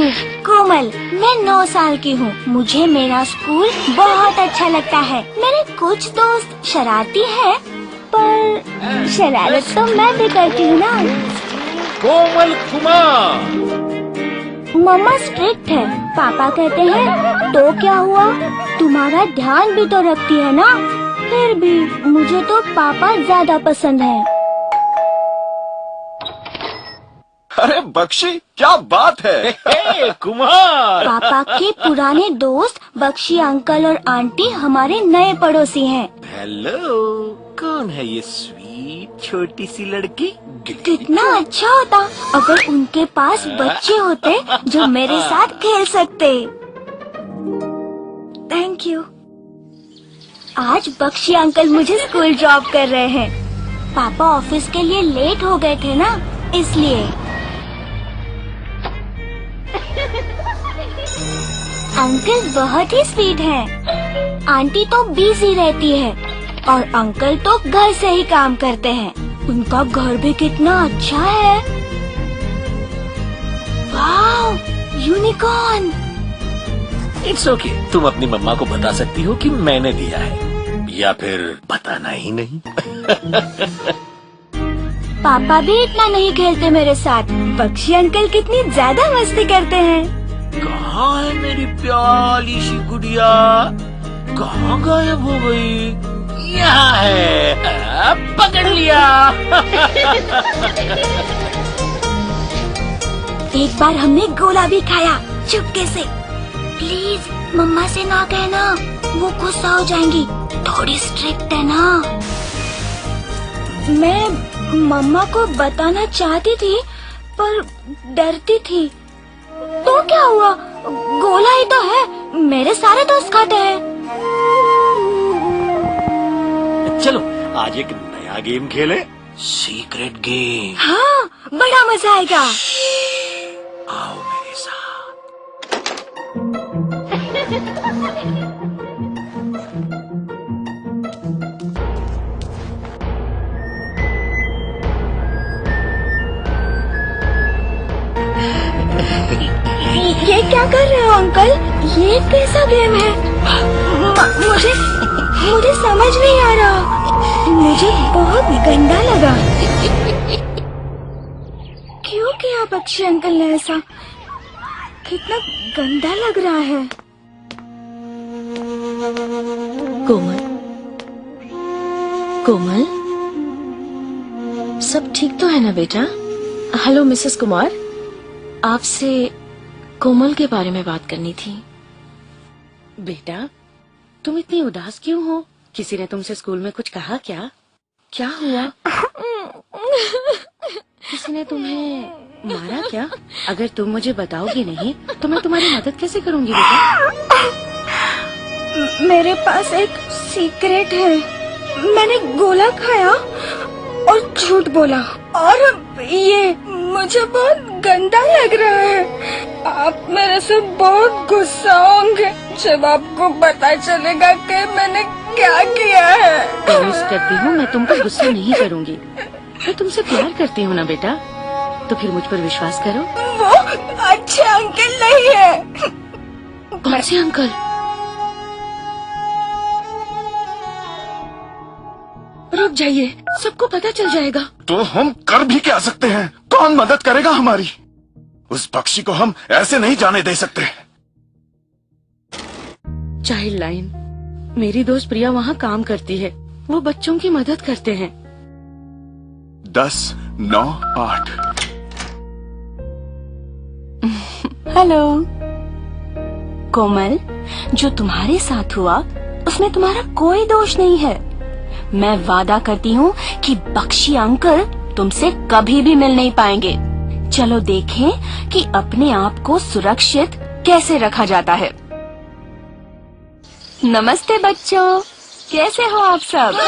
हूँ कोमल, मैं 9 साल की हूँ। मुझे मेरा स्कूल बहुत अच्छा लगता है। मेरे कुछ दोस्त शरारती हैं, पर शरारत तो मैं भी करती हूँ ना। कोमल कुमार। मम्मा स्ट्रिक्ट है, पापा कहते हैं तो क्या हुआ, तुम्हारा ध्यान भी तो रखती है ना। फिर भी मुझे तो पापा ज्यादा पसंद है। अरे बख्शी, क्या बात है। कुमार। पापा के पुराने दोस्त बख्शी अंकल और आंटी हमारे नए पड़ोसी हैं। हेलो, कौन है ये स्वीट छोटी सी लड़की? कितना अच्छा होता अगर उनके पास बच्चे होते जो मेरे साथ खेल सकते। Thank you. आज बख्शी अंकल मुझे स्कूल ड्रॉप कर रहे हैं। पापा ऑफिस के लिए लेट हो गए थे ना, इसलिए। अंकल बहुत ही स्वीट हैं। आंटी तो बिजी रहती है और अंकल तो घर से ही काम करते हैं। उनका घर भी कितना अच्छा है। वाव, यूनिकॉर्न। इट्स ओके, तुम अपनी मम्मा को बता सकती हो कि मैंने दिया है, या फिर बताना ही नहीं। पापा भी इतना नहीं खेलते मेरे साथ। बख्शी अंकल कितनी ज्यादा मस्ती करते हैं। कहाँ है मेरी प्यारी सी गुड़िया? कहाँ गायब हो गई? यहाँ है, पकड़ लिया। एक बार हमने गोला भी खाया चुपके से। प्लीज मम्मा से ना कहना, वो गुस्सा हो जाएंगी, थोड़ी स्ट्रिक्ट है ना। मैं मम्मा को बताना चाहती थी पर डरती थी। तो क्या हुआ, गोला ही तो है, मेरे सारे दोस्त खाते हैं। चलो आज एक नया गेम खेलें, सीक्रेट गेम। हाँ, बड़ा मजा आएगा। आओ मेरे साथ। ये क्या कर रहे हो अंकल? ये कैसा गेम है? मुझे समझ नहीं आ रहा। मुझे बहुत गंदा लगा। क्यों किया बख्शी अंकल ने ऐसा? कितना गंदा लग रहा है। कोमल, कोमल, सब ठीक तो है ना बेटा? हेलो मिसेस कुमार, आपसे कोमल के बारे में बात करनी थी। बेटा, तुम इतनी उदास क्यों हो? किसी ने तुमसे स्कूल में कुछ कहा क्या? क्या हुआ? किसी ने तुम्हें मारा क्या? अगर तुम मुझे बताओगी नहीं तो मैं तुम्हारी मदद कैसे करूंगी बेटा? मेरे पास एक सीक्रेट है। मैंने गोला खाया और झूठ बोला, और ये मुझे बहुत गंदा लग रहा है। आप मेरे से बहुत गुस्सा होंगे जब आपको पता चलेगा कि मैंने क्या किया है। प्रॉमिस करती हूँ मैं तुम पर गुस्सा नहीं करूंगी। मैं तुमसे प्यार करती हूँ ना बेटा, तो फिर मुझ पर विश्वास करो। वो अच्छे अंकल नहीं है। कौन से अंकल? रुक जाइए, सबको पता चल जाएगा। तो हम कर भी क्या सकते हैं? कौन मदद करेगा हमारी? उस पक्षी को हम ऐसे नहीं जाने दे सकते। चाइल्ड लाइन, मेरी दोस्त प्रिया वहाँ काम करती है। वो बच्चों की मदद करते हैं। 10, 9, 8। हेलो कोमल, जो तुम्हारे साथ हुआ उसमें तुम्हारा कोई दोष नहीं है। मैं वादा करती हूँ कि बख्शी अंकल तुमसे कभी भी मिल नहीं पाएंगे। चलो देखें कि अपने आप को सुरक्षित कैसे रखा जाता है। नमस्ते बच्चों, कैसे हो आप सब?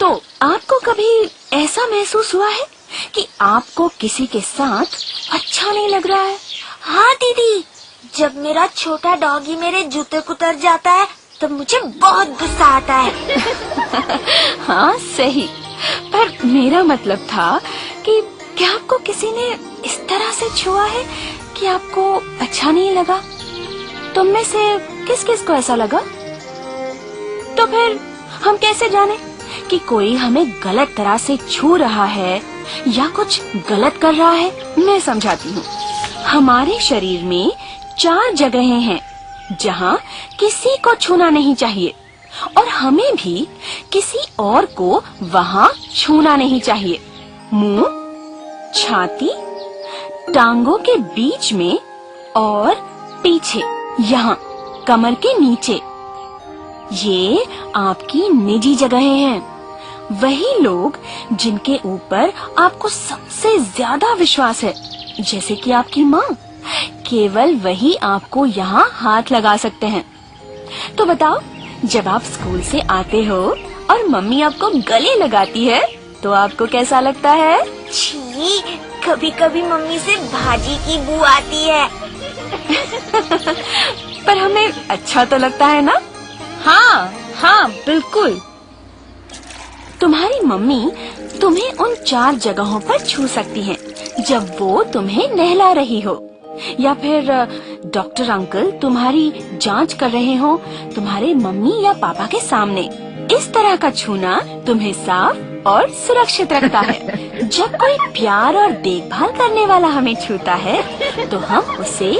तो आपको कभी ऐसा महसूस हुआ है कि आपको किसी के साथ अच्छा नहीं लग रहा है? हाँ दीदी, जब मेरा छोटा डॉगी मेरे जूते कुतर जाता है तो मुझे बहुत गुस्सा आता है। हाँ सही, पर मेरा मतलब था कि क्या आपको किसी ने इस तरह से छुआ है कि आपको अच्छा नहीं लगा? तुम में से किस किस को ऐसा लगा? तो फिर हम कैसे जाने कि कोई हमें गलत तरह से छू रहा है या कुछ गलत कर रहा है? मैं समझाती हूँ। हमारे शरीर में 4 जगहें हैं जहाँ किसी को छूना नहीं चाहिए और हमें भी किसी और को वहाँ छूना नहीं चाहिए। मुंह, छाती, टांगों के बीच में और पीछे, यहाँ कमर के नीचे। ये आपकी निजी जगहें हैं। वही लोग जिनके ऊपर आपको सबसे ज्यादा विश्वास है, जैसे कि आपकी माँ, केवल वही आपको यहाँ हाथ लगा सकते हैं। तो बताओ, जब आप स्कूल से आते हो और मम्मी आपको गले लगाती है तो आपको कैसा लगता है? छी, कभी कभी मम्मी से भाजी की बू आती है। पर हमें अच्छा तो लगता है ना? हाँ हाँ बिल्कुल। तुम्हारी मम्मी तुम्हें उन 4 जगहों पर छू सकती हैं जब वो तुम्हें नहला रही हो, या फिर डॉक्टर अंकल तुम्हारी जांच कर रहे हो तुम्हारे मम्मी या पापा के सामने। इस तरह का छूना तुम्हें साफ और सुरक्षित रखता है। जब कोई प्यार और देखभाल करने वाला हमें छूता है तो हम उसे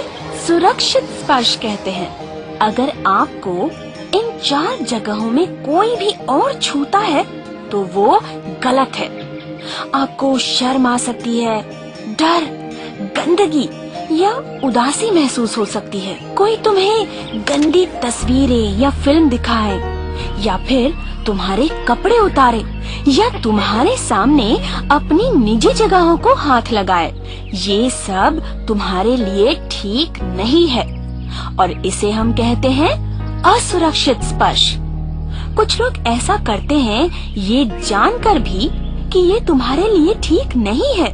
सुरक्षित स्पर्श कहते हैं। अगर आपको इन 4 जगहों में कोई भी और छूता है तो वो गलत है। आपको शर्म आ सकती है, डर, गंदगी या उदासी महसूस हो सकती है। कोई तुम्हें गंदी तस्वीरें या फिल्म दिखाए, या फिर तुम्हारे कपड़े उतारे, या तुम्हारे सामने अपनी निजी जगहों को हाथ लगाए, ये सब तुम्हारे लिए ठीक नहीं है और इसे हम कहते हैं असुरक्षित स्पर्श। कुछ लोग ऐसा करते हैं ये जानकर भी कि ये तुम्हारे लिए ठीक नहीं है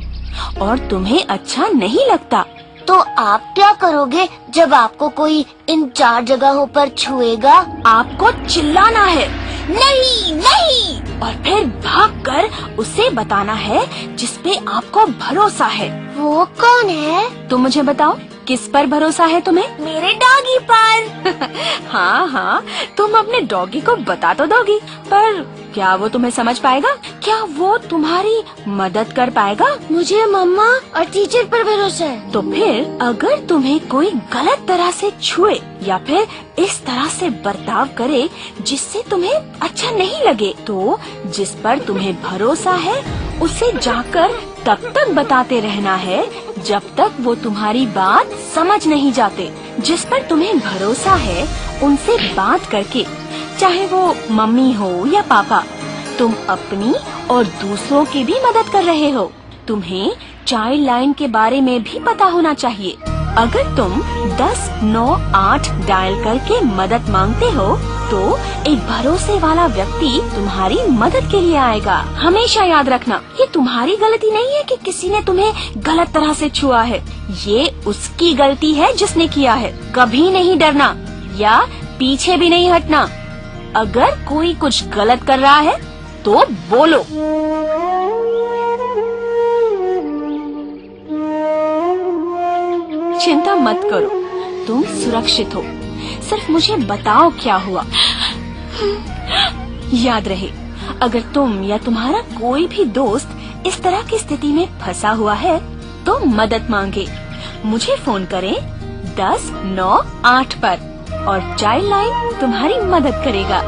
और तुम्हें अच्छा नहीं लगता। तो आप क्या करोगे जब आपको कोई इन 4 जगहों पर छुएगा? आपको चिल्लाना है, नहीं नहीं। और फिर भागकर उसे बताना है जिसपे आपको भरोसा है। वो कौन है? तुम मुझे बताओ, किस पर भरोसा है तुम्हें? मेरे डॉगी पर। हाँ हाँ, तुम अपने डॉगी को बता तो दोगी, पर क्या वो तुम्हें समझ पाएगा? क्या वो तुम्हारी मदद कर पाएगा? मुझे मम्मा और टीचर पर भरोसा है। तो फिर अगर तुम्हें कोई गलत तरह से छुए या फिर इस तरह से बर्ताव करे जिससे तुम्हें अच्छा नहीं लगे, तो जिस पर तुम्हें भरोसा है उसे जाकर तब तक बताते रहना है जब तक वो तुम्हारी बात समझ नहीं जाते। जिस पर तुम्हें भरोसा है उनसे बात करके, चाहे वो मम्मी हो या पापा, तुम अपनी और दूसरों की भी मदद कर रहे हो। तुम्हें चाइल्ड लाइन के बारे में भी पता होना चाहिए। अगर तुम 1098 डायल करके मदद मांगते हो तो एक भरोसे वाला व्यक्ति तुम्हारी मदद के लिए आएगा। हमेशा याद रखना, ये तुम्हारी गलती नहीं है कि किसी ने तुम्हें गलत तरह से छुआ है, ये उसकी गलती है जिसने किया है। कभी नहीं डरना या पीछे भी नहीं हटना। अगर कोई कुछ गलत कर रहा है तो बोलो। चिंता मत करो, तुम सुरक्षित हो। सिर्फ मुझे बताओ क्या हुआ। याद रहे, अगर तुम या तुम्हारा कोई भी दोस्त इस तरह की स्थिति में फंसा हुआ है तो मदद मांगे। मुझे फोन करें 1098 पर और चाइल्ड लाइन तुम्हारी मदद करेगा।